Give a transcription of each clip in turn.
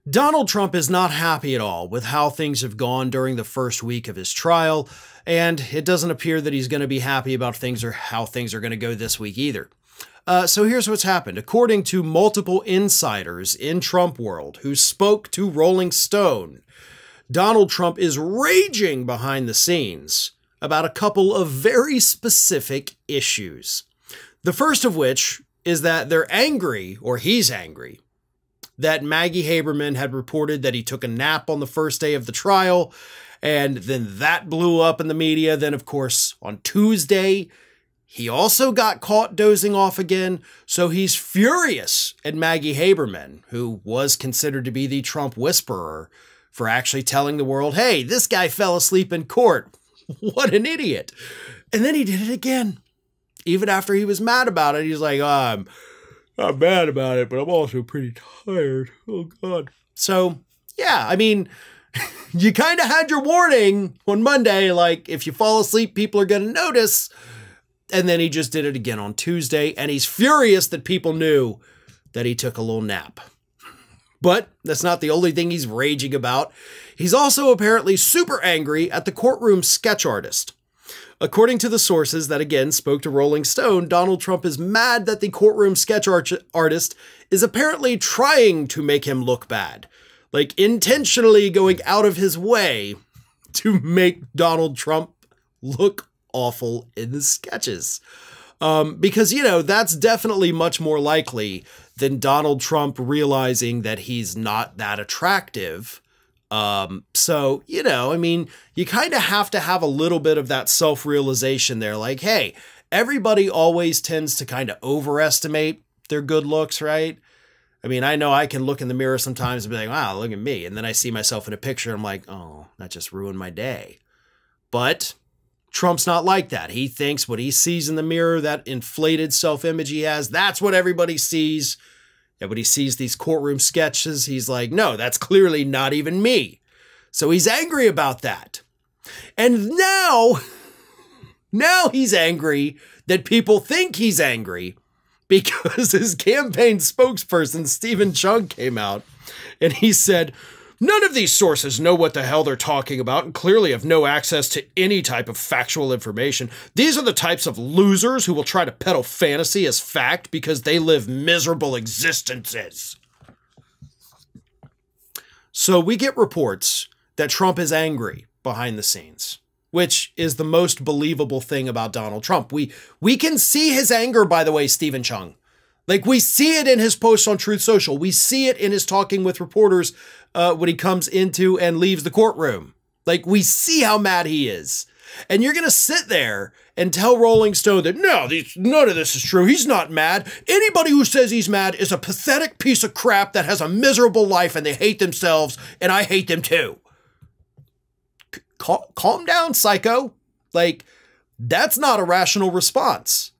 Donald Trump is not happy at all with how things have gone during the first week of his trial, and it doesn't appear that he's going to be happy about things or how things are going to go this week either. So here's what's happened. According to multiple insiders in Trump world who spoke to Rolling Stone, Donald Trump is raging behind the scenes about a couple of very specific issues. The first of which is that they're angry, or he's angry, that Maggie Haberman had reported that he took a nap on the first day of the trial, and then that blew up in the media. Then, of course, on Tuesday, he also got caught dozing off again, so he's furious at Maggie Haberman, who was considered to be the Trump whisperer, for actually telling the world, hey, this guy fell asleep in court. What an idiot. And then he did it again. Even after he was mad about it, he's like, I'm mad about it, but I'm also pretty tired. Oh, God. So, yeah, I mean, you kind of had your warning on Monday, like, if you fall asleep, people are going to notice. And then he just did it again on Tuesday, and he's furious that people knew that he took a little nap. But that's not the only thing he's raging about. He's also apparently super angry at the courtroom sketch artist. According to the sources that again spoke to Rolling Stone, Donald Trump is mad that the courtroom sketch artist is apparently trying to make him look bad. Like intentionally going out of his way to make Donald Trump look awful in the sketches. Because, you know, that's definitely much more likely than Donald Trump realizing that he's not that attractive. So, you know, I mean, you kind of have to have a little bit of that self-realization there. Like, hey, everybody always tends to kind of overestimate their good looks, right? I mean, I know I can look in the mirror sometimes and be like, wow, look at me. And then I see myself in a picture and I'm like, oh, that just ruined my day. But Trump's not like that. He thinks what he sees in the mirror, that inflated self-image he has, that's what everybody sees. And when he sees these courtroom sketches, he's like, no, that's clearly not even me. So he's angry about that. And now he's angry that people think he's angry because his campaign spokesperson, Stephen Chung, came out and he said, none of these sources know what the hell they're talking about and clearly have no access to any type of factual information. These are the types of losers who will try to peddle fantasy as fact because they live miserable existences. So we get reports that Trump is angry behind the scenes, which is the most believable thing about Donald Trump. We can see his anger, by the way, Stephen Chung. Like, we see it in his posts on Truth Social. We see it in his talking with reporters when he comes into and leaves the courtroom. Like, we see how mad he is. And you're going to sit there and tell Rolling Stone that, no, none of this is true. He's not mad. Anybody who says he's mad is a pathetic piece of crap that has a miserable life and they hate themselves, and I hate them too. Calm down, psycho. Like, that's not a rational response.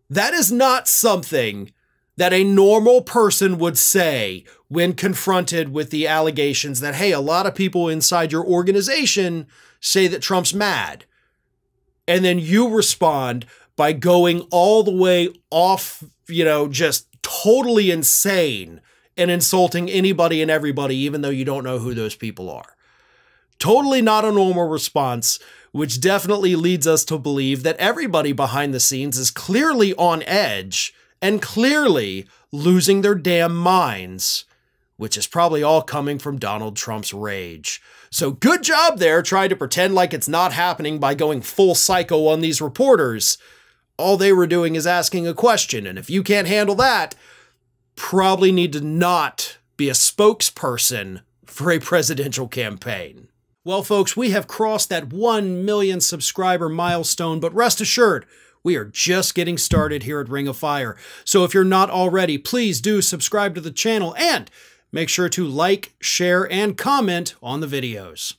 That is not something that a normal person would say when confronted with the allegations that, hey, a lot of people inside your organization say that Trump's mad. And then you respond by going all the way off, you know, just totally insane and insulting anybody and everybody, even though you don't know who those people are. Totally not a normal response, which definitely leads us to believe that everybody behind the scenes is clearly on edge and clearly losing their damn minds, which is probably all coming from Donald Trump's rage. So good job there trying to pretend like it's not happening by going full psycho on these reporters. All they were doing is asking a question, and if you can't handle that, probably need to not be a spokesperson for a presidential campaign. Well, folks, we have crossed that 1 million subscriber milestone, but rest assured, we are just getting started here at Ring of Fire. So if you're not already, please do subscribe to the channel and make sure to like, share, and comment on the videos.